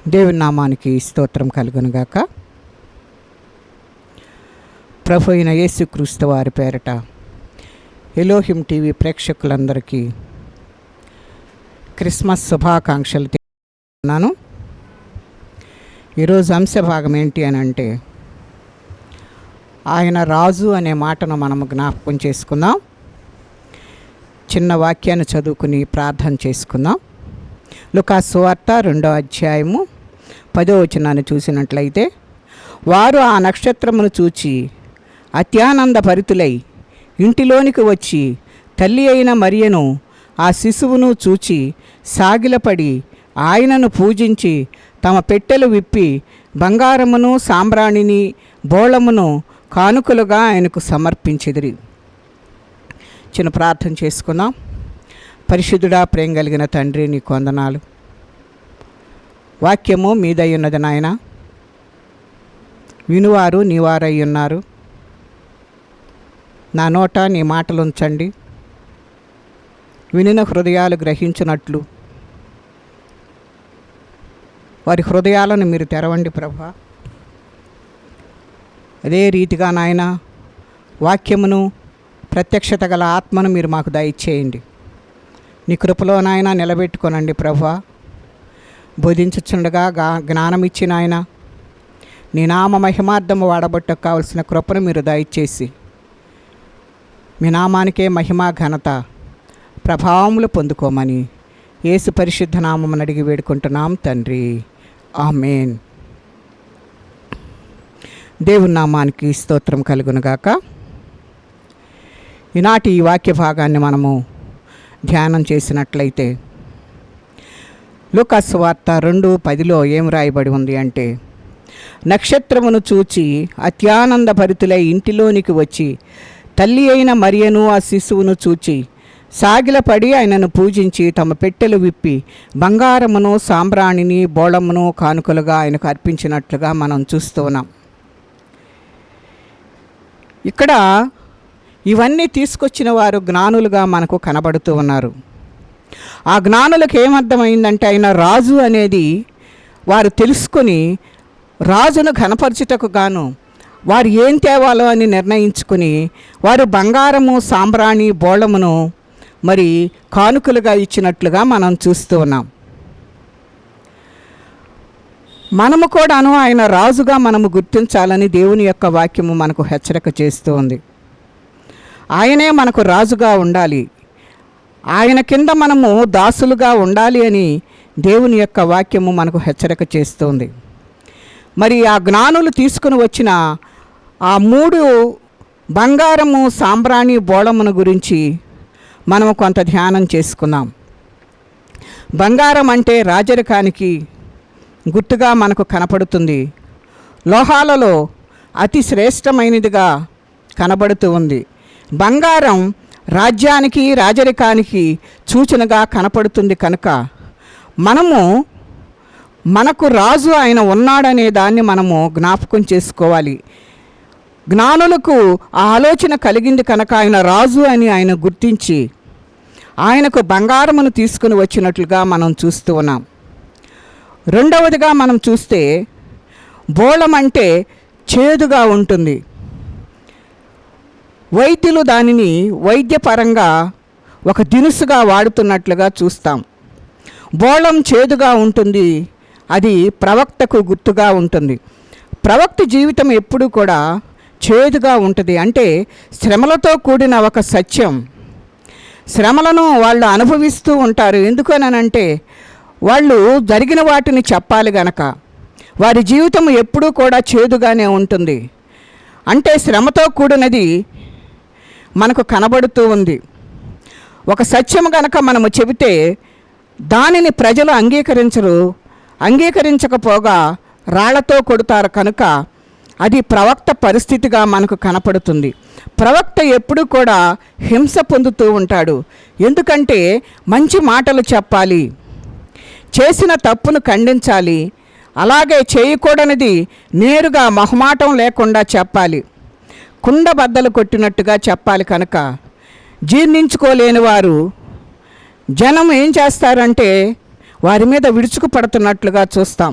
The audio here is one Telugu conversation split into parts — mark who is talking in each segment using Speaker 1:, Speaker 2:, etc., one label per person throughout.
Speaker 1: దేవుని నామానికి స్తోత్రం కలుగునుగాక. ప్రభు అయిన యేసుక్రీస్తు వారి పేరట ఎలోహిం టీవీ ప్రేక్షకులందరికీ క్రిస్మస్ శుభాకాంక్షలు తెలియజేస్తున్నాను. ఈరోజు అంశభాగం ఏంటి అని అంటే, ఆయన రాజు అనే మాటను మనము జ్ఞాపకం చేసుకుందాం. చిన్న వాక్యాన్ని చదువుకుని ప్రార్థన చేసుకుందాం. లూకాసు సువార్త 2వ అధ్యాయము 10వ వచనాన్ని చూసినట్లయితే, వారు ఆ నక్షత్రమును చూచి అత్యానందభరితులై ఇంటిలోనికి వచ్చి తల్లి అయిన మరియను ఆ శిశువును చూచి సాగిలపడి ఆయనను పూజించి తమ పెట్టెలు విప్పి బంగారమును సాంబ్రాణిని బోళమును కానుకలుగా ఆయనకు సమర్పించిదిరి. చిన్న ప్రార్థన చేసుకుందాం. పరిశుద్ధుడా, ప్రేమ కలిగిన తండ్రి, నీ వందనాలు. వాక్యము మీదై ఉన్నది నాయన, వినువారు నీవారై ఉన్నారు. నా నోట నీ మాటలు ఉంచండి, వినిన హృదయాలు గ్రహించినట్లు వారి హృదయాలను మీరు తెరవండి ప్రభా. అదే రీతిగా నాయన వాక్యమును ప్రత్యక్షత గల ఆత్మను మీరు మాకు దయచేయండి. నీ కృపలో నాయన నిలబెట్టుకోనండి ప్రభా. బోధించుచుండగా జ్ఞానం ఇచ్చిన ఆయన నీ నామ మహిమార్థము వాడబట్టకు కావలసిన కృపను మీరు దయచేసి మీ నామానికే మహిమ ఘనత ప్రభావములు పొందుకోమని యేసు పరిశుద్ధ నామమును అడిగి వేడుకుంటున్నాం తండ్రి, ఆమేన్. దేవుని నామానికి స్తోత్రం కలుగునుగాక. ఈనాటి ఈ వాక్య భాగాన్ని మనము ధ్యానం చేసినట్లయితే, లూకాసు వార్త 2:10లో ఏం రాయబడి ఉంది అంటే, నక్షత్రమును చూచి అత్యానందభరితులై ఇంటిలోనికి వచ్చి తల్లి అయిన మరియను ఆ శిశువును చూచి సాగిలపడి ఆయనను పూజించి తమ పెట్టెలు విప్పి బంగారమును సాంబ్రాణిని బోళమును కానుకలుగా ఆయనకు అర్పించినట్లుగా మనం చూస్తూ ఉన్నాం. ఇక్కడ ఇవన్నీ తీసుకొచ్చిన వారు జ్ఞానులుగా మనకు కనబడుతూ ఉన్నారు. ఆ జ్ఞానులకు ఏమర్థమైందంటే, ఆయన రాజు అనేది వారు తెలుసుకొని రాజును ఘనపరచుటకు గాను వారు ఏం తేవాలో అని నిర్ణయించుకుని వారు బంగారము సాంబ్రాణి బోళమును మరి కానుకలుగా ఇచ్చినట్లుగా మనం చూస్తూ ఉన్నాం. మనము కూడాను ఆయన రాజుగా మనము గుర్తించాలని దేవుని యొక్క వాక్యము మనకు హెచ్చరిక చేస్తూ ఉంది. ఆయనే మనకు రాజుగా ఉండాలి, ఆయన కింద మనము దాసులుగా ఉండాలి అని దేవుని యొక్క వాక్యము మనకు హెచ్చరిక చేస్తుంది. మరి ఆ జ్ఞానులు తీసుకుని వచ్చిన ఆ 3 బంగారము సాంబ్రాణి బోళమును గురించి మనము కొంత ధ్యానం చేసుకుందాం. బంగారం అంటే రాజరికానికి గుర్తుగా మనకు కనపడుతుంది. లోహాలలో అతి శ్రేష్టమైనదిగా కనబడుతూ ఉంది. బంగారం రాజ్యానికి రాజరికానికి సూచనగా కనపడుతుంది. కనుక మనకు రాజు ఆయన ఉన్నాడనే దాన్ని మనము జ్ఞాపకం చేసుకోవాలి. జ్ఞానులకు ఆ ఆలోచన కలిగింది కనుక ఆయన రాజు అని ఆయన గుర్తించి ఆయనకు బంగారమును తీసుకుని వచ్చినట్లుగా మనం చూస్తూ ఉన్నాం. రెండవదిగా మనం చూస్తే, బోళం అంటే చేదుగా ఉంటుంది. వైద్యులు దానిని వైద్యపరంగా ఒక దినుసుగా వాడుతున్నట్లుగా చూస్తాం. బోళం చేదుగా ఉంటుంది, అది ప్రవక్తకు గుర్తుగా ఉంటుంది. ప్రవక్త జీవితం ఎప్పుడూ కూడా చేదుగా ఉంటుంది. అంటే శ్రమలతో కూడిన ఒక సత్యం. శ్రమలను వాళ్ళు అనుభవిస్తూ ఉంటారు. ఎందుకనంటే వాళ్ళు జరిగిన వాటిని చెప్పాలి గనక వారి జీవితం ఎప్పుడూ కూడా చేదుగానే ఉంటుంది. అంటే శ్రమతో కూడినది మనకు కనబడుతూ ఉంది. ఒక సత్యం గనక మనము చెబితే దానిని ప్రజలు అంగీకరించకపోగా రాళ్లతో కొడతారు. కనుక అది ప్రవక్త పరిస్థితిగా మనకు కనపడుతుంది. ప్రవక్త ఎప్పుడూ కూడా హింస పొందుతూ ఉంటాడు. ఎందుకంటే మంచి మాటలు చెప్పాలి, చేసిన తప్పును ఖండించాలి, అలాగే చేయకూడనిది నేరుగా మొహమాటం లేకుండా చెప్పాలి, కుండ బద్దలు కొట్టినట్టుగా చెప్పాలి. కనుక జీర్ణించుకోలేని వారు జనం ఏం చేస్తారంటే వారి మీద విడుచుకు పడుతున్నట్లుగా చూస్తాం.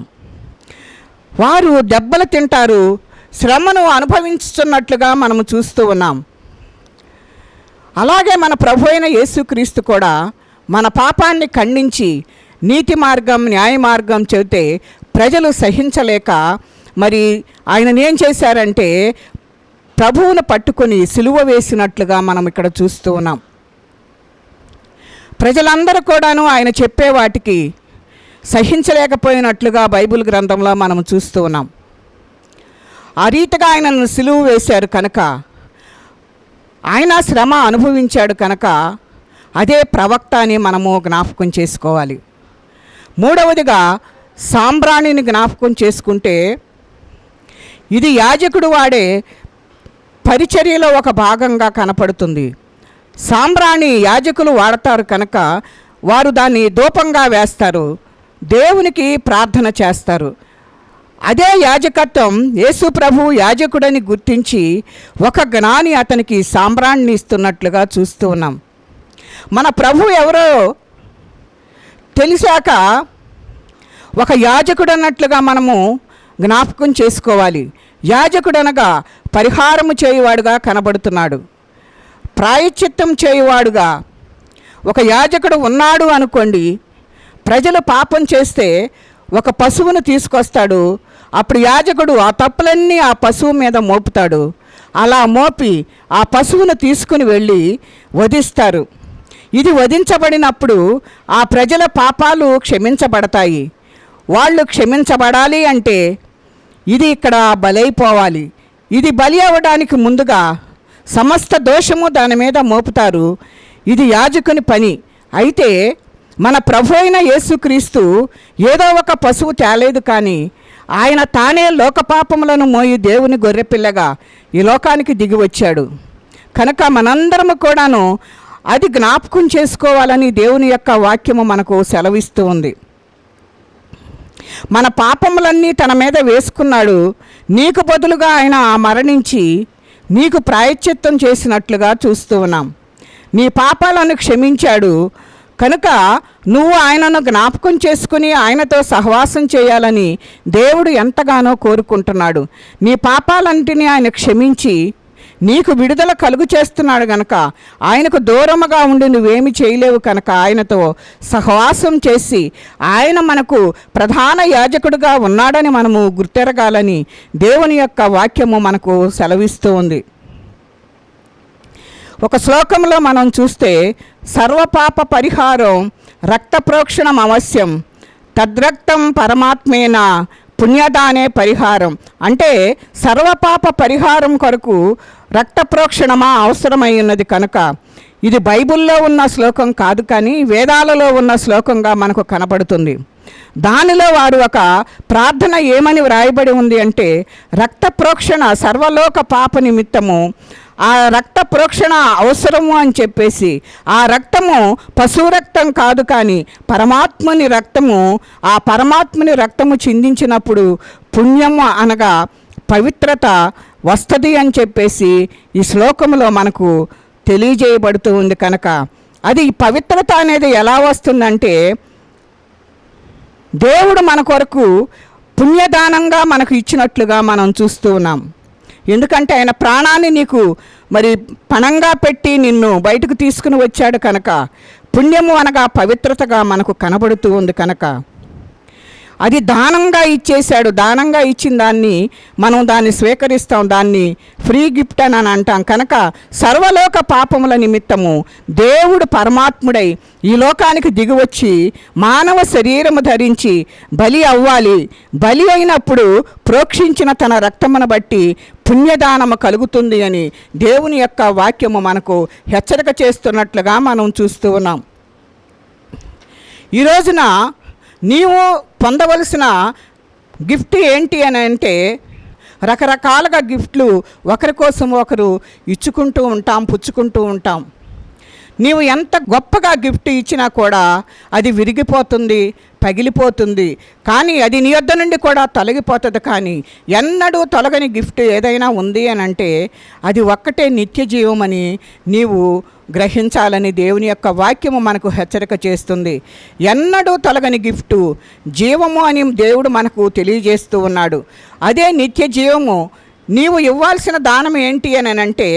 Speaker 1: వారు దెబ్బలు తింటారు, శ్రమను అనుభవించుతున్నట్లుగా మనము చూస్తూ ఉన్నాం. అలాగే మన ప్రభు అయిన యేసుక్రీస్తు కూడా మన పాపాన్ని ఖండించి నీతి మార్గం న్యాయ మార్గం చెబితే ప్రజలు సహించలేక మరి ఆయనను ఏం చేశారంటే ప్రభువును పట్టుకొని సిలువ వేసినట్లుగా మనం ఇక్కడ చూస్తూ ఉన్నాం. ప్రజలందరూ కూడాను ఆయన చెప్పే వాటికి సహించలేకపోయినట్లుగా బైబిల్ గ్రంథంలో మనం చూస్తూ ఉన్నాం. ఆ రీతిగా ఆయనను సిలువ వేశారు కనుక, ఆయన శ్రమ అనుభవించాడు కనుక అదే ప్రవక్త అని మనము జ్ఞాపకం చేసుకోవాలి. మూడవదిగా సాంబ్రాణిని జ్ఞాపకం చేసుకుంటే ఇది యాజకుడు వాడే పరిచర్యలో ఒక భాగంగా కనపడుతుంది. సాంబ్రాణి యాజకులు వాడతారు కనుక వారు దాన్ని ధూపంగా వేస్తారు, దేవునికి ప్రార్థన చేస్తారు. అదే యాజకత్వం యేసు ప్రభు యాజకుడని గుర్తించి ఒక జ్ఞాని అతనికి సాంబ్రాణిని ఇస్తున్నట్లుగా చూస్తూ ఉన్నాం. మన ప్రభు ఎవరో తెలిసాక ఒక యాజకుడు అన్నట్లుగా మనము జ్ఞాపకం చేసుకోవాలి. యాజకుడనగా పరిహారము చేయువాడుగా కనబడుతున్నాడు, ప్రాయశ్చిత్తం చేయువాడుగా. ఒక యాజకుడు ఉన్నాడు అనుకోండి, ప్రజలు పాపం చేస్తే ఒక పశువును తీసుకొస్తాడు, అప్పుడు యాజకుడు ఆ తప్పులన్నీ ఆ పశువు మీద మోపుతాడు. అలా మోపి ఆ పశువును తీసుకుని వెళ్ళి వధిస్తారు. ఇది వధించబడినప్పుడు ఆ ప్రజల పాపాలు క్షమించబడతాయి. వాళ్ళు క్షమించబడాలి అంటే ఇది ఇక్కడ బలైపోవాలి. ఇది బలి అవ్వడానికి ముందుగా సమస్త దోషము దాని మీద మోపుతారు. ఇది యాజకుని పని. అయితే మన ప్రభు అయిన యేసుక్రీస్తు ఏదో ఒక పశువు తేలేదు, కానీ ఆయన తానే లోకపాపములను మోయి దేవుని గొర్రెపిల్లగా ఈ లోకానికి దిగి వచ్చాడు కనుక మనందరము కూడాను అది జ్ఞాపకం చేసుకోవాలని దేవుని యొక్క వాక్యము మనకు సెలవిస్తూ ఉంది. మన పాపములన్నీ తన మీద వేసుకున్నాడు, నీకు బదులుగా ఆయన మరణించి నీకు ప్రాయశ్చిత్తం చేసినట్లుగా చూస్తూ ఉన్నాం. నీ పాపాలను క్షమించాడు కనుక నువ్వు ఆయనను జ్ఞాపకం చేసుకుని ఆయనతో సహవాసం చేయాలని దేవుడు ఎంతగానో కోరుకుంటున్నాడు. నీ పాపాలన్నిటినీ ఆయన క్షమించి నీకు విడుదల కలుగు చేస్తున్నాడు కనుక ఆయనకు దూరముగా ఉండి నువ్వేమి చేయలేవు కనుక ఆయనతో సహవాసం చేసి ఆయన మనకు ప్రధాన యాజకుడిగా ఉన్నాడని మనము గుర్తెరగాలని దేవుని యొక్క వాక్యము మనకు సెలవిస్తూ ఉంది. ఒక శ్లోకంలో మనం చూస్తే సర్వపాప పరిహారం రక్త ప్రోక్షణం అవశ్యం తద్రక్తం పరమాత్మేన పుణ్యదానే పరిహారం. అంటే సర్వపాప పరిహారం కొరకు రక్త ప్రోక్షణమా అవసరమై ఉన్నది కనుక ఇది బైబిల్లో ఉన్న శ్లోకం కాదు, కానీ వేదాలలో ఉన్న శ్లోకంగా మనకు కనబడుతుంది. దానిలో వారు ఒక ప్రార్థన ఏమని వ్రాయబడి ఉంది అంటే రక్త ప్రోక్షణ సర్వలోక పాప నిమిత్తము ఆ రక్త ప్రోక్షణ అవసరము అని చెప్పేసి ఆ రక్తము పశువు రక్తం కాదు, కానీ పరమాత్మని రక్తము. ఆ పరమాత్మని రక్తము చిందించినప్పుడు పుణ్యము అనగా పవిత్రత వస్తుంది అని చెప్పేసి ఈ శ్లోకంలో మనకు తెలియజేయబడుతూ ఉంది. కనుక అది పవిత్రత అనేది ఎలా వస్తుందంటే దేవుడు మన కొరకు పుణ్యదానంగా మనకు ఇచ్చినట్లుగా మనం చూస్తూ ఉన్నాం. ఎందుకంటే ఆయన ప్రాణాన్ని నీకు మరి పణంగా పెట్టి నిన్ను బయటకు తీసుకుని వచ్చాడు కనుక పుణ్యము అనగా పవిత్రతగా మనకు కనబడుతూ ఉంది. కనుక అది దానంగా ఇచ్చేశాడు. దానంగా ఇచ్చిన దాన్ని మనం దాన్ని స్వీకరిస్తాం, దాన్ని ఫ్రీ గిఫ్ట్ అని అంటాం. కనుక సర్వలోక పాపముల నిమిత్తము దేవుడు పరమాత్ముడై ఈ లోకానికి దిగివచ్చి మానవ శరీరము ధరించి బలి అవ్వాలి. బలి అయినప్పుడు ప్రోక్షించిన తన రక్తమును బట్టి పుణ్యదానము కలుగుతుంది అని దేవుని యొక్క వాక్యము మనకు హెచ్చరిక చేస్తున్నట్లుగా మనం చూస్తూ ఉన్నాం. ఈ రోజున నీవు పొందవలసిన గిఫ్ట్ ఏంటి అని అంటే రకరకాలుగా గిఫ్ట్లు ఒకరి కోసం ఒకరు ఇచ్చుకుంటూ ఉంటాం, పుచ్చుకుంటూ ఉంటాం. నీవు ఎంత గొప్పగా గిఫ్ట్ ఇచ్చినా కూడా అది విరిగిపోతుంది, పగిలిపోతుంది, కానీ అది నీ వద్ద నుండి కూడా తొలగిపోతుంది. కానీ ఎన్నడూ తొలగని గిఫ్ట్ ఏదైనా ఉంది అని అంటే అది ఒక్కటే నిత్య జీవమని నీవు గ్రహించాలని దేవుని యొక్క వాక్యము మనకు హెచ్చరిక చేస్తుంది. ఎన్నడూ తొలగని గిఫ్టు జీవము అని దేవుడు మనకు తెలియజేస్తూ ఉన్నాడు. అదే నిత్య జీవము. నీవు ఇవ్వాల్సిన దానం ఏంటి అని అంటే,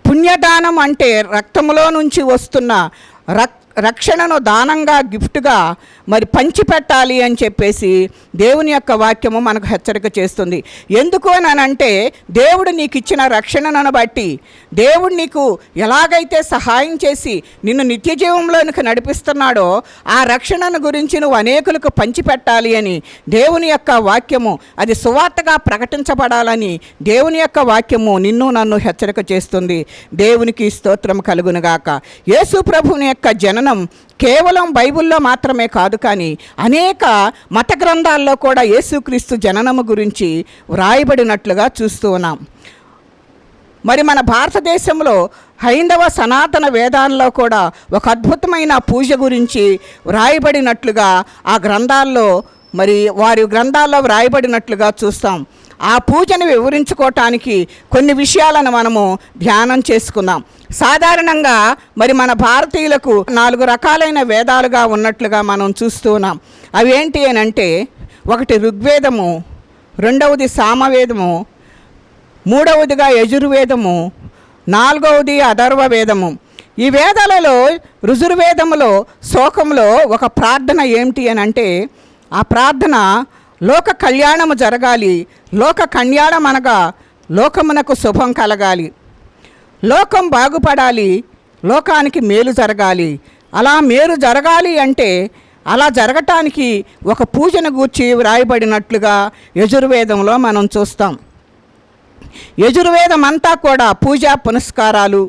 Speaker 1: పుణ్యదానం అంటే రక్తములో నుంచి వస్తున్న రక్షణను దానంగా, గిఫ్ట్గా మరి పంచిపెట్టాలి అని చెప్పేసి దేవుని యొక్క వాక్యము మనకు హెచ్చరిక చేస్తుంది. ఎందుకు అని అంటే, దేవుడు నీకు ఇచ్చిన రక్షణను బట్టి, దేవుడు నీకు ఎలాగైతే సహాయం చేసి నిన్ను నిత్య జీవంలోనికి నడిపిస్తున్నాడో ఆ రక్షణను గురించి నువ్వు అనేకులకు పంచిపెట్టాలి అని దేవుని యొక్క వాక్యము, అది సువార్తగా ప్రకటించబడాలని దేవుని యొక్క వాక్యము నిన్ను నన్ను హెచ్చరిక చేస్తుంది. దేవునికి స్తోత్రం కలుగునుగాక. యేసు ప్రభువుని యొక్క జననం కేవలం బైబిల్లో మాత్రమే కాదు, కానీ అనేక మత గ్రంథాల్లో కూడా యేసుక్రీస్తు జననము గురించి వ్రాయబడినట్లుగా చూస్తూ ఉన్నాం. మరి మన భారతదేశంలో హైందవ సనాతన వేదాల్లో కూడా ఒక అద్భుతమైన పూజ గురించి వ్రాయబడినట్లుగా ఆ గ్రంథాల్లో, మరి వారి గ్రంథాల్లో వ్రాయబడినట్లుగా చూస్తాం. ఆ పూజను వివరించుకోవటానికి కొన్ని విషయాలను మనము ధ్యానం చేసుకుందాం. సాధారణంగా మరి మన భారతీయులకు 4 రకాలైన వేదాలుగా ఉన్నట్లుగా మనం చూస్తూ ఉన్నాం. అవి ఏంటి అని అంటే, ఒకటి ఋగ్వేదము, రెండవది సామవేదము, మూడవదిగా యజుర్వేదము, నాలుగవది అథర్వ వేదము. ఈ వేదాలలో ఋజుర్వేదములో శ్లోకంలో ఒక ప్రార్థన ఏమిటి అని అంటే, ఆ ప్రార్థన లోక కళ్యాణము జరగాలి. లోక కళ్యాణం అనగా లోకమునకు శుభం కలగాలి, లోకం బాగుపడాలి, లోకానికి మేలు జరగాలి. అలా మేలు జరగాలి అంటే అలా జరగటానికి ఒక పూజను గూర్చి వ్రాయబడినట్లుగా యజుర్వేదంలో మనం చూస్తాం. యజుర్వేదం అంతా కూడా పూజా పునస్కారాలు,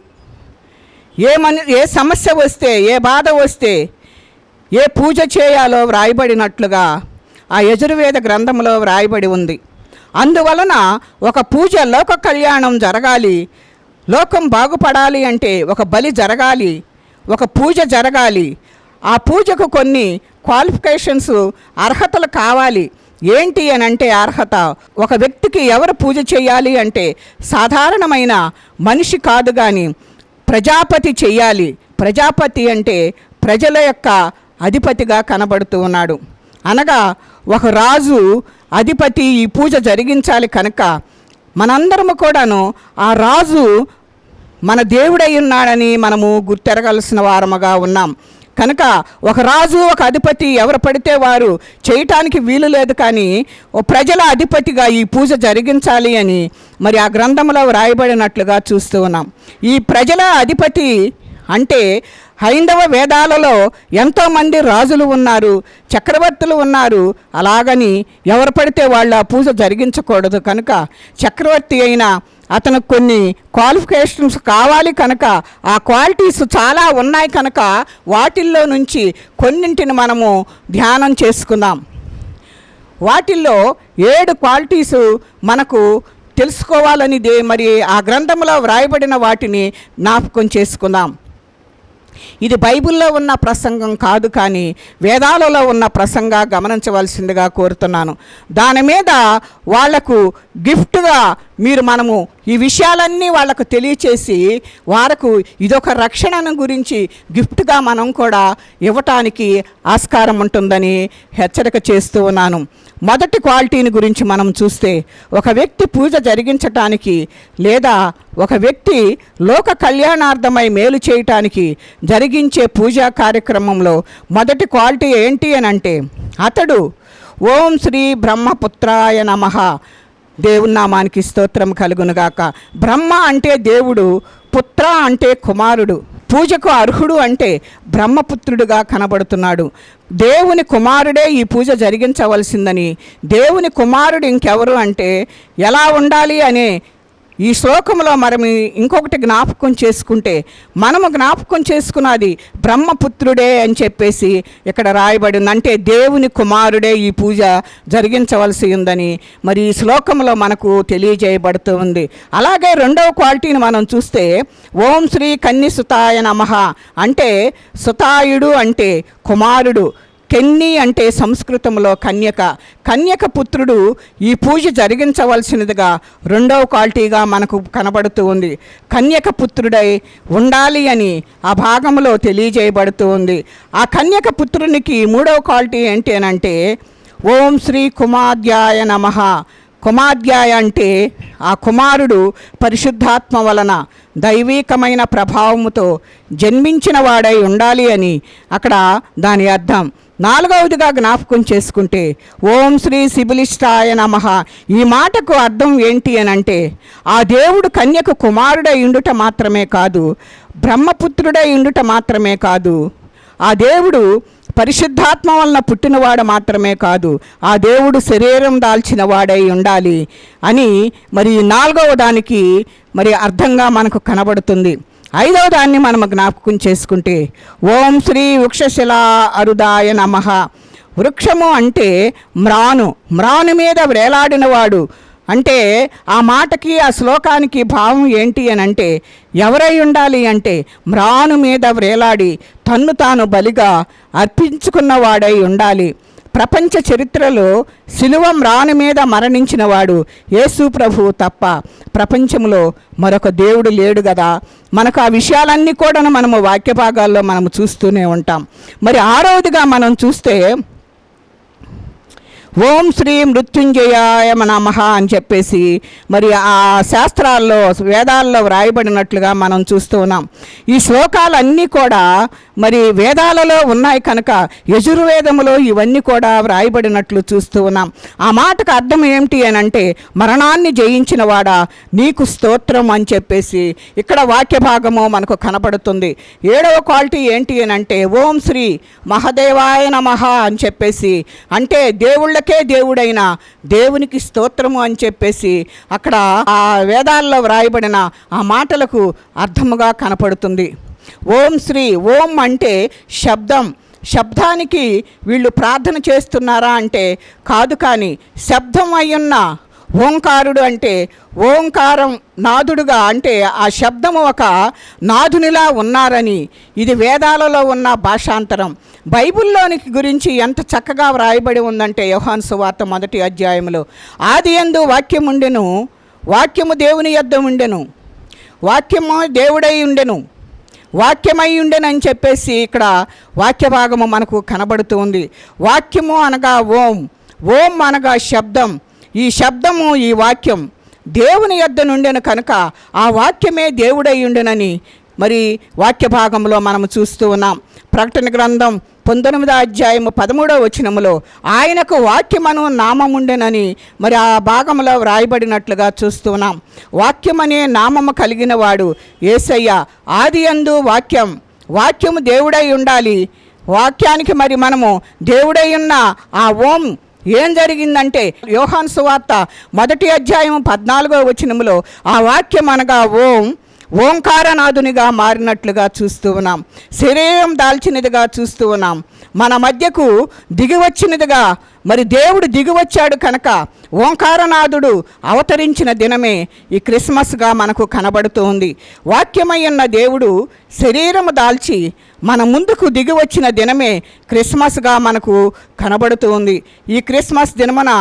Speaker 1: ఏ సమస్య వస్తే, ఏ బాధ వస్తే ఏ పూజ చేయాలో వ్రాయబడినట్లుగా ఆ యజుర్వేద గ్రంథంలో వ్రాయబడి ఉంది. అందువలన ఒక పూజ లోక కళ్యాణం జరగాలి, లోకం బాగుపడాలి అంటే ఒక బలి జరగాలి, ఒక పూజ జరగాలి. ఆ పూజకు కొన్ని క్వాలిఫికేషన్స్, అర్హతలు కావాలి. ఏంటి అని అంటే అర్హత, ఒక వ్యక్తికి ఎవరు పూజ చేయాలి అంటే సాధారణమైన మనిషి కాదు, కానీ ప్రజాపతి చెయ్యాలి. ప్రజాపతి అంటే ప్రజల యొక్క అధిపతిగా కనబడుతూ ఉన్నాడు. అనగా ఒక రాజు, అధిపతి ఈ పూజ జరిగించాలి. కనుక మనందరము కూడాను ఆ రాజు మన దేవుడై ఉన్నాడని మనము గుర్తెరగాల్సిన వారముగా ఉన్నాం. కనుక ఒక రాజు, ఒక అధిపతి ఎవరు పడితే వారు చేయటానికి వీలు లేదు, కానీ ఓ ప్రజల అధిపతిగా ఈ పూజ జరిగించాలి అని మరి ఆ గ్రంథంలో వ్రాయబడినట్లుగా చూస్తూ ఉన్నాం. ఈ ప్రజల అధిపతి అంటే హైందవ వేదాలలో ఎంతోమంది రాజులు ఉన్నారు, చక్రవర్తులు ఉన్నారు. అలాగని ఎవరు పడితే వాళ్ళు ఆ పూజ జరిగించకూడదు. కనుక చక్రవర్తి అయినా అతనికి కొన్ని క్వాలిఫికేషన్స్ కావాలి. కనుక ఆ క్వాలిటీస్ చాలా ఉన్నాయి. కనుక వాటిల్లో నుంచి కొన్నింటిని మనము ధ్యానం చేసుకుందాం. వాటిల్లో 7 క్వాలిటీసు మనకు తెలుసుకోవాలనిదే మరి ఆ గ్రంథంలో వ్రాయబడిన వాటిని జ్ఞాపకం చేసుకుందాం. ఇది బైబిల్లో ఉన్న ప్రసంగం కాదు, కానీ వేదాలలో ఉన్న ప్రసంగా గమనించవలసిందిగా కోరుతున్నాను. దాని మీద వాళ్లకు గిఫ్ట్గా మనము ఈ విషయాలన్నీ వాళ్ళకు తెలియచేసి వారికి ఇదొక రక్షణను గురించి గిఫ్ట్గా మనం కూడా ఇవ్వటానికి ఆస్కారం ఉంటుందని హెచ్చరిక చేస్తూ ఉన్నాను. మొదటి క్వాలిటీని గురించి మనం చూస్తే, ఒక వ్యక్తి పూజ జరిగించటానికి లేదా ఒక వ్యక్తి లోక కళ్యాణార్థమై మేలు చేయటానికి జరిగించే పూజా కార్యక్రమంలో మొదటి క్వాలిటీ ఏంటి అని అంటే, అతడు ఓం శ్రీ బ్రహ్మపుత్రాయ నమః, దేవుని నామానికి స్తోత్రం కలుగునుగాక. బ్రహ్మ అంటే దేవుడు, పుత్ర అంటే కుమారుడు. పూజకు అర్హుడు అంటే బ్రహ్మపుత్రుడుగా కనబడుతున్నాడు. దేవుని కుమారుడే ఈ పూజ జరిగించవలసిందని, దేవుని కుమారుడు ఇంకెవరు అంటే ఎలా ఉండాలి అనే ఈ శ్లోకంలో మనం ఇంకొకటి జ్ఞాపకం చేసుకుంటే, మనము జ్ఞాపకం చేసుకున్నది బ్రహ్మపుత్రుడే అని చెప్పేసి ఇక్కడ రాయబడింది. అంటే దేవుని కుమారుడే ఈ పూజ జరిగించవలసి ఉందని మరి ఈ శ్లోకంలో మనకు తెలియజేయబడుతూ ఉంది. అలాగే రెండవ క్వాలిటీని మనం చూస్తే, ఓం శ్రీ కన్యసుతాయ నమః అంటే సుతాయుడు అంటే కుమారుడు. కెన్ని అంటే సంస్కృతంలో కన్యక. కన్యక పుత్రుడు ఈ పూజ జరిగించవలసినదిగా రెండవ క్వాలిటీగా మనకు కనబడుతూ ఉంది. కన్యక పుత్రుడై ఉండాలి అని ఆ భాగంలో తెలియజేయబడుతూ ఉంది. ఆ కన్యక పుత్రునికి మూడవ క్వాలిటీ ఏంటి అని అంటే ఓం శ్రీ కుమాధ్యాయ నమః. కుమాధ్యాయ అంటే ఆ కుమారుడు పరిశుద్ధాత్మ వలన దైవీకమైన ప్రభావముతో జన్మించిన వాడై ఉండాలి అని అక్కడ దాని అర్థం. నాలుగవదిగా జ్ఞాపకం చేసుకుంటే ఓం శ్రీ శిబిలిష్టాయ నమః. ఈ మాటకు అర్థం ఏంటి అని అంటే ఆ దేవుడు కన్యకు కుమారుడై ఉండుట మాత్రమే కాదు, బ్రహ్మపుత్రుడై ఉండుట మాత్రమే కాదు, ఆ దేవుడు పరిశుద్ధాత్మ వలన పుట్టినవాడు మాత్రమే కాదు, ఆ దేవుడు శరీరం దాల్చిన వాడై ఉండాలి అని మరి నాలుగవ దానికి మరి అర్థంగా మనకు కనబడుతుంది. ఐదవ దాన్ని మనం జ్ఞాపకం చేసుకుంటే ఓం శ్రీ వృక్షశిలా అరుదాయ నమః. వృక్షము అంటే మ్రాను మీద వేలాడినవాడు. అంటే ఆ మాటకి ఆ శ్లోకానికి భావం ఏంటి అని అంటే ఎవరై ఉండాలి అంటే మ్రాను మీద వేలాడి తన్ను తాను బలిగా అర్పించుకున్నవాడై ఉండాలి. ప్రపంచ చరిత్రలో శిలువ మ్రాను మీద మరణించిన వాడు యేసు ప్రభువు తప్ప ప్రపంచంలో మరొక దేవుడు లేడు కదా. మనకు ఆ విషయాలన్నీ కూడా మనము వాక్య భాగాల్లో మనము చూస్తూనే ఉంటాం. మరి ఆరవదిగా మనం చూస్తే ఓం శ్రీ మృత్యుంజయాయ నమః అని చెప్పేసి మరి ఆ శాస్త్రాల్లో వేదాల్లో వ్రాయబడినట్లుగా మనం చూస్తూ ఉన్నాం. ఈ శ్లోకాలన్నీ కూడా మరి వేదాలలో ఉన్నాయి కనుక యజుర్వేదములో ఇవన్నీ కూడా వ్రాయబడినట్లు చూస్తూ ఉన్నాం. ఆ మాటకు అర్థం ఏమిటి అని అంటే మరణాన్ని జయించిన వాడా నీకు స్తోత్రం అని చెప్పేసి ఇక్కడ వాక్య భాగము మనకు కనపడుతుంది. ఏడవ క్వాలిటీ ఏంటి అని అంటే ఓం శ్రీ మహదేవాయ నమః అని చెప్పేసి అంటే దేవుళ్ళకే దేవుడైన దేవునికి స్తోత్రము అని చెప్పేసి అక్కడ ఆ వేదాల్లో వ్రాయబడిన ఆ మాటలకు అర్థముగా కనపడుతుంది. ఓం శ్రీ, ఓం అంటే శబ్దానికి వీళ్ళు ప్రార్థన చేస్తున్నారా అంటే కాదు, కానీ శబ్దం అయ్యున్న ఓంకారుడు అంటే ఓంకారం నాదుడుగా అంటే ఆ శబ్దము ఒక నాదునిలా ఉన్నారని ఇది వేదాలలో ఉన్న భాషాంతరం. బైబిల్లోనికి గురించి ఎంత చక్కగా వ్రాయబడి ఉందంటే యోహాను సువార్త 1వ అధ్యాయంలో ఆదియందు వాక్యం ఉండెను, వాక్యము దేవుని యొద్ద ఉండెను, వాక్యము దేవుడై ఉండెను, వాక్యమై ఉండెను అని చెప్పేసి ఇక్కడ వాక్య భాగము మనకు కనబడుతూ ఉంది. వాక్యము అనగా ఓం అనగా శబ్దం. ఈ శబ్దము ఈ వాక్యం దేవుని యొద్ద నుండెను కనుక ఆ వాక్యమే దేవుడై ఉండెనని మరి వాక్య భాగంలో మనము చూస్తూ ఉన్నాం. ప్రకటన గ్రంథం 19వ అధ్యాయము 13వ వచనములో ఆయనకు వాక్యమను నామముండెనని మరి ఆ భాగంలో వ్రాయబడినట్లుగా చూస్తున్నాం. వాక్యమనే నామము కలిగిన వాడు యేసయ్య. ఆదియందు వాక్యము దేవుడై ఉండాలి. వాక్యానికి మరి మనము దేవుడై ఉన్న ఆ ఓం ఏం జరిగిందంటే యోహాను సువార్త 1వ అధ్యాయం 14వ వచనములో ఆ వాక్యం అనగా ఓంకారనాథునిగా మారినట్లుగా చూస్తూ ఉన్నాం. శరీరం దాల్చినదిగా చూస్తూ ఉన్నాం. మన మధ్యకు దిగివచ్చినదిగా మరి దేవుడు దిగివచ్చాడు కనుక ఓంకారనాథుడు అవతరించిన దినమే ఈ క్రిస్మస్గా మనకు కనబడుతూ ఉంది. వాక్యమై ఉన్న దేవుడు శరీరము దాల్చి మన ముందుకు దిగివచ్చిన దినమే క్రిస్మస్గా మనకు కనబడుతూ ఉంది. ఈ క్రిస్మస్ దినమున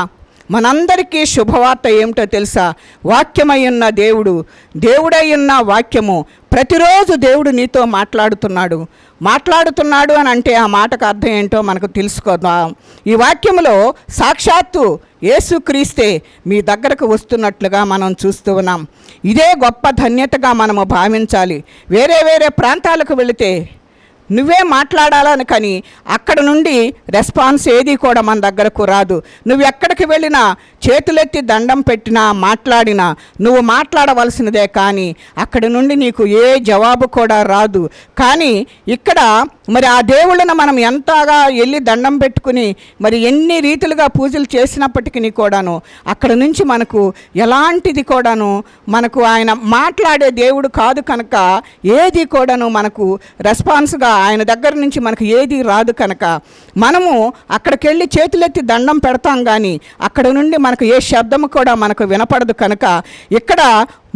Speaker 1: మనందరికీ శుభవార్త ఏమిటో తెలుసా? వాక్యమై ఉన్న దేవుడై ఉన్న వాక్యము ప్రతిరోజు దేవుడు నీతో మాట్లాడుతున్నాడు అని అంటే ఆ మాటకు అర్థం ఏంటో మనకు తెలుసుకోదాం. ఈ వాక్యములో సాక్షాత్తు యేసుక్రీస్తే మీ దగ్గరకు వస్తున్నట్లుగా మనం చూస్తూ ఉన్నాం. ఇదే గొప్ప ధన్యతగా మనము భావించాలి. వేరే ప్రాంతాలకు వెళితే నువ్వే మాట్లాడాలని, కానీ అక్కడ నుండి రెస్పాన్స్ ఏది కూడా మన దగ్గరకు రాదు. నువ్వు ఎక్కడికి వెళ్ళినా చేతులెత్తి దండం పెట్టినా మాట్లాడినా నువ్వు మాట్లాడవలసినదే, కానీ అక్కడి నుండి నీకు ఏ జవాబు కూడా రాదు. కానీ ఇక్కడ మరి ఆ దేవుళ్ళను మనం ఎంతగా వెళ్ళి దండం పెట్టుకుని మరి ఎన్ని రీతిలుగా పూజలు చేసినప్పటికీ కూడాను అక్కడ నుంచి మనకు ఎలాంటిది కూడాను మనకు ఆయన మాట్లాడే దేవుడు కాదు కనుక ఏది కూడాను మనకు రెస్పాన్స్గా ఆయన దగ్గర నుంచి మనకు ఏది రాదు కనుక మనము అక్కడికి వెళ్ళి చేతులెత్తి దండం పెడతాం, కానీ అక్కడ నుండి మనకు ఏ శబ్దము కూడా మనకు వినపడదు కనుక ఇక్కడ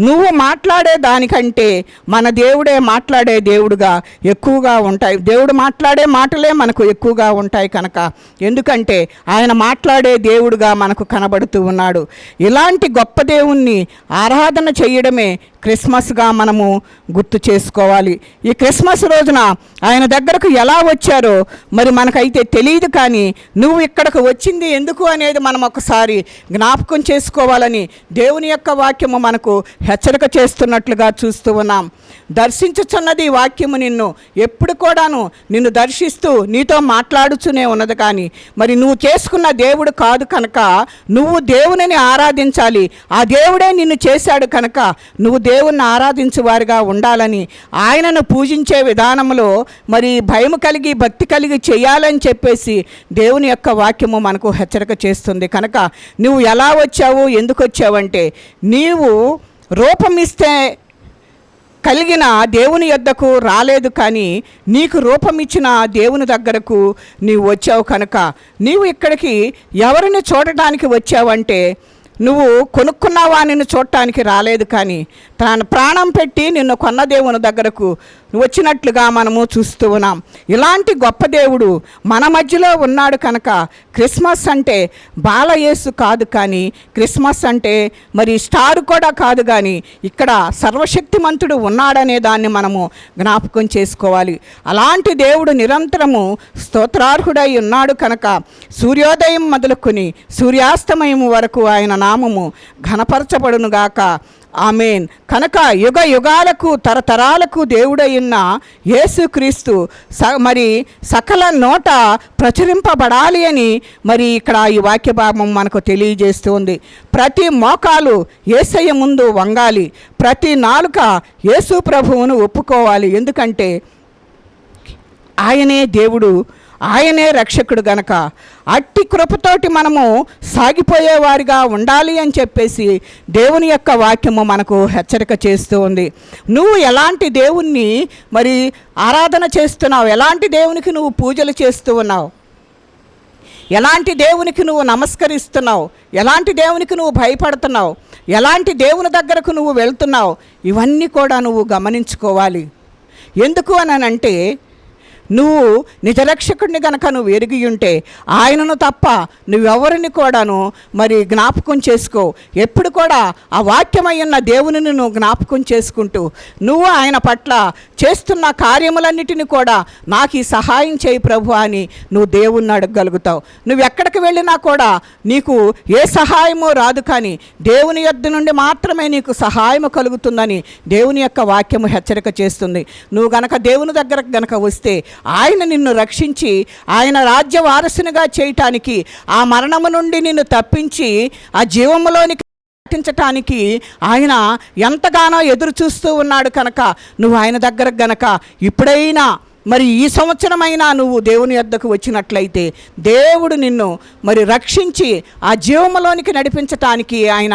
Speaker 1: నువ్వు మాట్లాడే దానికంటే మన దేవుడే మాట్లాడే దేవుడుగా ఎక్కువగా ఉంటాయి. దేవుడు మాట్లాడే మాటలే మనకు ఎక్కువగా ఉంటాయి కనుక, ఎందుకంటే ఆయన మాట్లాడే దేవుడుగా మనకు కనబడుతూ ఉన్నాడు. ఇలాంటి గొప్ప దేవుణ్ణి ఆరాధన చేయడమే క్రిస్మస్గా మనము గుర్తు చేసుకోవాలి. ఈ క్రిస్మస్ రోజున ఆయన దగ్గరకు ఎలా వచ్చారో మరి మనకైతే తెలియదు, కానీ నువ్వు ఇక్కడికి వచ్చింది ఎందుకు అనేది మనం ఒకసారి జ్ఞాపకం చేసుకోవాలని దేవుని యొక్క వాక్యము మనకు హెచ్చరిక చేస్తున్నట్లుగా చూస్తూ ఉన్నాం. దర్శించుచున్నది వాక్యము నిన్ను ఎప్పుడు కూడాను నిన్ను దర్శిస్తూ నీతో మాట్లాడుతూనే ఉన్నది, కానీ మరి నువ్వు చేసుకున్న దేవుడు కాదు కనుక నువ్వు దేవునిని ఆరాధించాలి. ఆ దేవుడే నిన్ను చేశాడు కనుక నువ్వు దేవుణ్ణి ఆరాధించే వారిగా ఉండాలని, ఆయనను పూజించే విధానంలో మరి భయం కలిగి భక్తి కలిగి చేయాలని చెప్పేసి దేవుని యొక్క వాక్యము మనకు హెచ్చరిక చేస్తుంది. కనుక నువ్వు ఎలా వచ్చావు, ఎందుకు వచ్చావంటే నీవు రూపమిస్తే కలిగిన దేవుని యొద్దకు రాలేదు, కానీ నీకు రూపమిచ్చిన దేవుని దగ్గరకు నీవు వచ్చావు. కనుక నీవు ఇక్కడికి ఎవరిని చూడటానికి వచ్చావంటే నువ్వు కొనుక్కున్న వానిని చూడటానికి రాలేదు, కానీ తన ప్రాణం పెట్టి నిన్ను కొన్న దేవుని దగ్గరకు వచ్చినట్లుగా మనము చూస్తూ ఉన్నాం. ఇలాంటి గొప్ప దేవుడు మన మధ్యలో ఉన్నాడు కనుక క్రిస్మస్ అంటే బాలయేసు కాదు, కానీ క్రిస్మస్ అంటే మరి స్టార్ కూడా కాదు, కానీ ఇక్కడ సర్వశక్తిమంతుడు ఉన్నాడనే దాన్ని మనము జ్ఞాపకం చేసుకోవాలి. అలాంటి దేవుడు నిరంతరము స్తోత్రార్హుడై ఉన్నాడు కనుక సూర్యోదయం మొదలుకొని సూర్యాస్తమయం వరకు ఆయన నామము ఘనపరచబడునుగాక. ఆమేన్. కనుక యుగ యుగాలకు తరతరాలకు దేవుడైన యేసుక్రీస్తు మరి సకల నోట ప్రచురింపబడాలి అని మరి ఇక్కడ ఈ వాక్య భాగం మనకు తెలియజేస్తుంది. ప్రతి మోకాలు యేసయ్య ముందు వంగాలి, ప్రతి నాలుక యేసు ప్రభువును ఒప్పుకోవాలి. ఎందుకంటే ఆయనే దేవుడు, ఆయనే రక్షకుడు గనక అట్టి కృపతోటి మనము సాగిపోయేవారిగా ఉండాలి అని చెప్పేసి దేవుని యొక్క వాక్యము మనకు హెచ్చరిక చేస్తూ ఉంది. నువ్వు ఎలాంటి దేవుణ్ణి మరి ఆరాధన చేస్తున్నావు, ఎలాంటి దేవునికి నువ్వు పూజలు చేస్తూ ఉన్నావు, ఎలాంటి దేవునికి నువ్వు నమస్కరిస్తున్నావు, ఎలాంటి దేవునికి నువ్వు భయపడుతున్నావు, ఎలాంటి దేవుని దగ్గరకు నువ్వు వెళ్తున్నావు, ఇవన్నీ కూడా నువ్వు గమనించుకోవాలి. ఎందుకు అని అంటే నువ్వు నిజరక్షకుడిని గనక నువ్వు ఎరిగి ఉంటే ఆయనను తప్ప నువ్వెవరిని కూడాను మరి జ్ఞాపకం చేసుకో. ఎప్పుడు కూడా ఆ వాక్యమయ్యున్న దేవుని నువ్వు జ్ఞాపకం చేసుకుంటూ నువ్వు ఆయన పట్ల చేస్తున్న కార్యములన్నిటిని కూడా నాకు ఈ సహాయం చేయి ప్రభు అని నువ్వు దేవుణ్ణి అడగగలుగుతావు. నువ్వు ఎక్కడికి వెళ్ళినా కూడా నీకు ఏ సహాయమో రాదు, కానీ దేవుని యొద్ద నుండి మాత్రమే నీకు సహాయము కలుగుతుందని దేవుని యొక్క వాక్యము హెచ్చరిక చేస్తుంది. నువ్వు గనక దేవుని దగ్గరకు గనక వస్తే ఆయన నిన్ను రక్షించి ఆయన రాజ్య వారసునిగా చేయటానికి, ఆ మరణము నుండి నిన్ను తప్పించి ఆ జీవములోనికి పాటించటానికి ఆయన ఎంతగానో ఎదురు చూస్తూ ఉన్నాడు. కనుక నువ్వు ఆయన దగ్గరకు గనక ఇప్పుడైనా మరి ఈ సంవత్సరమైనా నువ్వు దేవుని యొద్దకు వచ్చినట్లయితే దేవుడు నిన్ను మరి రక్షించి ఆ జీవములోనికి నడిపించటానికి ఆయన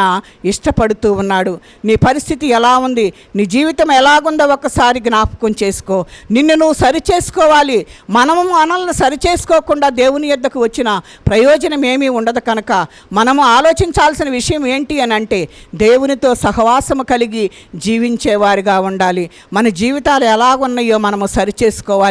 Speaker 1: ఇష్టపడుతూ ఉన్నాడు. నీ పరిస్థితి ఎలా ఉంది, నీ జీవితం ఎలాగుందో ఒక్కసారి జ్ఞాపకం చేసుకో. నిన్ను నువ్వు సరిచేసుకోవాలి. మనల్ని సరిచేసుకోకుండా దేవుని యొద్దకు వచ్చిన ప్రయోజనం ఏమీ ఉండదు. కనుక మనము ఆలోచించాల్సిన విషయం ఏంటి అని అంటే దేవునితో సహవాసము కలిగి జీవించేవారిగా ఉండాలి. మన జీవితాలు ఎలాగున్నాయో మనము సరిచేసుకోవాలి.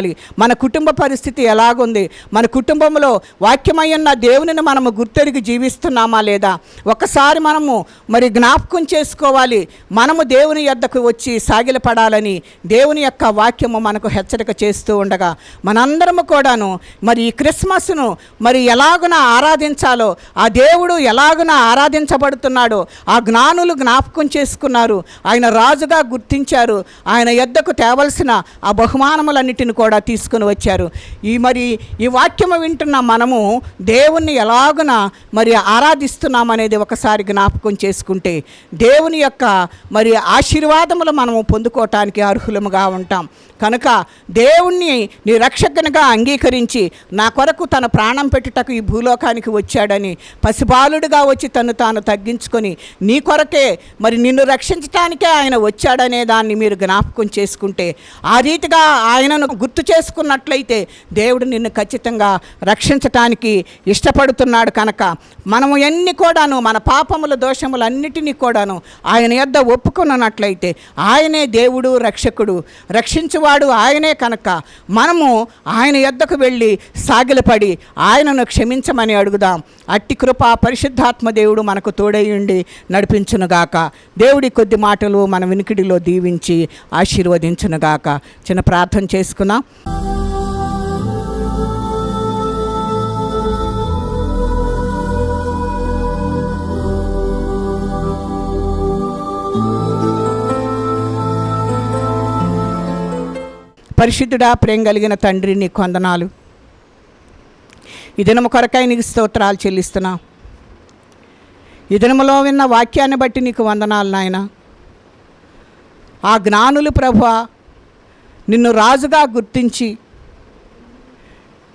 Speaker 1: మన కుటుంబ పరిస్థితి ఎలాగుంది, మన కుటుంబంలో వాక్యమయ్యున్న దేవునిని మనము గుర్తెరిగి జీవిస్తున్నామా లేదా ఒకసారి మనము మరి జ్ఞాపకం చేసుకోవాలి. మనము దేవుని యొద్దకు వచ్చి సాగిలపడాలని దేవుని యొక్క వాక్యము మనకు హెచ్చరిక చేస్తూ ఉండగా మనందరము కూడాను మరి ఈ క్రిస్మస్ను మరి ఎలాగున ఆరాధించాలో, ఆ దేవుడు ఎలాగున ఆరాధించబడుతున్నాడో ఆ జ్ఞానులు జ్ఞాపకం చేసుకున్నారు. ఆయన రాజుగా గుర్తించారు. ఆయన యొద్దకు తేవలసిన ఆ బహుమానములన్నిటిని కూడా తీసుకుని వచ్చారు. ఈ వాక్యము వింటున్న మనము దేవుణ్ణి ఎలాగున మరి ఆరాధిస్తున్నామనేది ఒకసారి జ్ఞాపకం చేసుకుంటే దేవుని యొక్క మరి ఆశీర్వాదములు మనము పొందుకోవటానికి అర్హులముగా ఉంటాం. కనుక దేవుణ్ణి నీ రక్షకునిగా అంగీకరించి నా కొరకు తన ప్రాణం పెట్టుటకు ఈ భూలోకానికి వచ్చాడని పసిబాలుడిగా వచ్చి తను తాను తగ్గించుకొని నీ కొరకే మరి నిన్ను రక్షించటానికే ఆయన వచ్చాడనే దాన్ని మీరు జ్ఞాపకం చేసుకుంటే, ఆ రీతిగా ఆయనను గుర్తు చేసుకున్నట్లయితే దేవుడు నిన్ను ఖచ్చితంగా రక్షించటానికి ఇష్టపడుతున్నాడు. కనుక మనము ఎన్ని కూడాను మన పాపముల దోషములు అన్నిటినీ కూడాను ఆయన యొద్ద ఒప్పుకున్నట్లయితే ఆయనే దేవుడు, రక్షకుడు, రక్షించువాడు ఆయనే. కనుక మనము ఆయన యొద్దకు వెళ్ళి సాగిలపడి ఆయనను క్షమించమని అడుగుదాం. అట్టి కృప పరిశుద్ధాత్మ దేవుడు మనకు తోడయ్యుండి నడిపించునుగాక. దేవుడి కొద్ది మాటలు మన వినికిడిలో దీవించి ఆశీర్వదించునుగాక. చిన్న ప్రార్థన చేసుకున్నాం. పరిశుద్ధుడా, ప్రేమ కలిగిన తండ్రి, నీ కొందనాలు. ఈ దినము కొరకై నీకు స్తోత్రాలు చెల్లిస్తున్నాం. ఈ దినములో విన్న వాక్యాన్ని బట్టి నీకు వందనాలు నాయన. ఆ జ్ఞానులు ప్రభువా నిన్ను రాజుగా గుర్తించి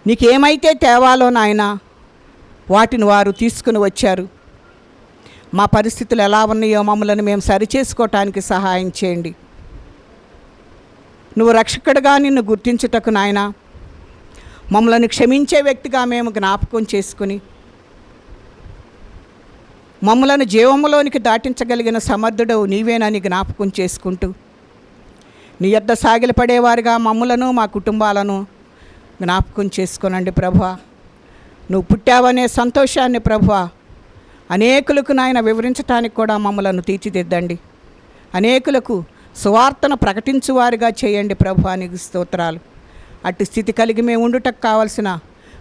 Speaker 1: నీకేమైతే తేవాలో నాయన వాటిని వారు తీసుకుని వచ్చారు. మా పరిస్థితులు ఎలా ఉన్నాయో మమ్మల్ని మేము సరిచేసుకోవటానికి సహాయం చేయండి. నువ్వు రక్షకుడిగా నిన్ను గుర్తించుటకు నాయన మమ్మల్ని క్షమించే వ్యక్తిగా మేము జ్ఞాపకం చేసుకుని మమ్మలను జీవములోనికి దాటించగలిగిన సమర్థుడవు నీవేనని జ్ఞాపకం చేసుకుంటూ నీ యొద్ద సాగిలపడేవారుగా మమ్మలను మా కుటుంబాలను జ్ఞాపకం చేసుకోనండి ప్రభువా. నువ్వు పుట్టావనే సంతోషాన్ని ప్రభువా అనేకులకు నాయన వివరించడానికి కూడా మమ్మలను తీర్చిదిద్దండి. అనేకులకు సువార్తను ప్రకటించువారుగా చేయండి ప్రభువా. నీకు స్తోత్రాలు. అట్టి స్థితి కలిగి మేము ఉండుటకు కావలసిన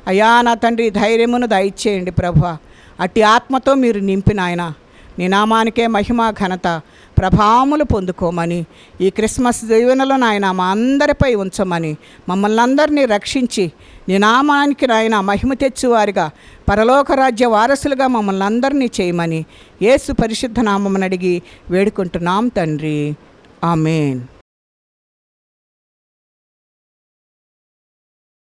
Speaker 1: అయ్యా నా తండ్రి ధైర్యమును దయచేయండి ప్రభువా. అట్టి ఆత్మతో మీరు నింపిన ఆయన నీ నామానికే మహిమ, ఘనత, ప్రభావములు పొందుకోమని ఈ క్రిస్మస్ దీవెనలో నాయన మా అందరిపై ఉంచమని మమ్మల్ని అందరినీ రక్షించి నీ నామానికి నాయన మహిమ తెచ్చువారిగా పరలోక రాజ్య వారసులుగా మమ్మల్ని అందరినీ చేయమని యేసు పరిశుద్ధ నామమును అడిగి వేడుకుంటున్నాం తండ్రి. ఆమేన్.